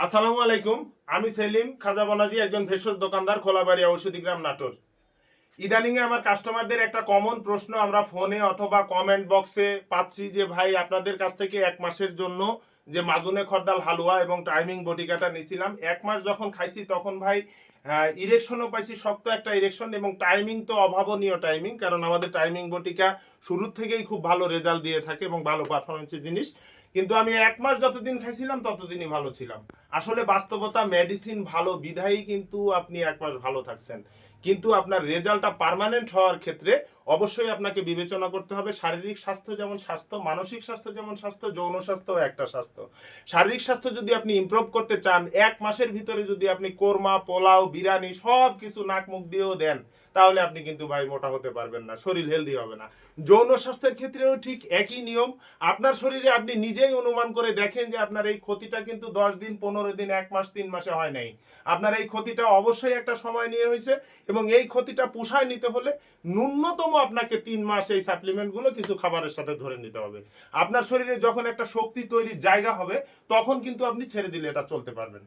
আসসালামু আলাইকুম। আমি সেলিম খাজা বনাজি, একজন ভেষজ দোকানদার, খোলাবাড়ি ঔষধিগ্রাম, নাটোর। ইদানিং এ আমার কাস্টমারদের একটা কমন প্রশ্ন আমরা ফোনে অথবা কমেন্ট বক্সে পাচ্ছি যে ভাই আপনাদের কাছ থেকে 1 মাসের জন্য যে মাজুনে খর্দাল হালুয়া এবং টাইমিং বটিকাটা নিছিলাম, 1 মাস যখন খাইছি তখন ভাই ইরেকশনও পাইছি, শক্ত একটা ইরেকশন, এবং টাইমিং তো অভাবনীয় টাইমিং, কারণ আমাদের টাইমিং বটিকা শুরুর থেকেই খুব ভালো রেজাল্ট দিয়ে থাকে এবং ভালো পারফরমেন্সের জিনিস। কিন্তু আমি 1 মাস যতদিন খাইছিলাম ততদিনই ভালো ছিলাম। আসলে বাস্তবতা মেডিসিন ভালো বিধায়ী কিন্তু আপনি 1 মাস ভালো থাকছেন, কিন্তু আপনার রেজাল্টটা পার্মানেন্ট হওয়ার ক্ষেত্রে অবশ্যই আপনাকে বিবেচনা করতে হবে শারীরিক স্বাস্থ্য যেমন স্বাস্থ্য, মানসিক স্বাস্থ্য যেমন স্বাস্থ্য, যৌন স্বাস্থ্য একটা স্বাস্থ্য। শারীরিক স্বাস্থ্য যদি আপনি ইমপ্রুভ করতে চান, 1 মাসের ভিতরে যদি আপনি কোরমা, পোলাও, বিরিয়ানি সব কিছু নাক মুখ দিয়েও দেন, তাহলে আপনি কিন্তু ভাই মোটা হতে পারবেন না, শরীর হেলদি হবে না। যৌন স্বাস্থ্যের ক্ষেত্রেও ঠিক একই নিয়ম। আপনার শরীরে আপনি নিজেই অনুমান করে দেখেন যে আপনার এই ক্ষতিটা কিন্তু 10 দিন, 15 দিন, 1 মাস, 3 মাসে হয় নাই। আপনার এই ক্ষতিটা অবশ্যই একটা সময় নিয়ে হয়েছে, এবং এই ক্ষতিটা পুষায় নিতে হলে ন্যূনতম আপনাকে 3 মাস এই সাপ্লিমেন্টগুলো কিছু খাবারের সাথে ধরে নিতে হবে। আপনার শরীরে যখন একটা শক্তি তৈরির জায়গা হবে, তখন কিন্তু আপনি ছেড়ে দিলে এটা চলতে পারবেন।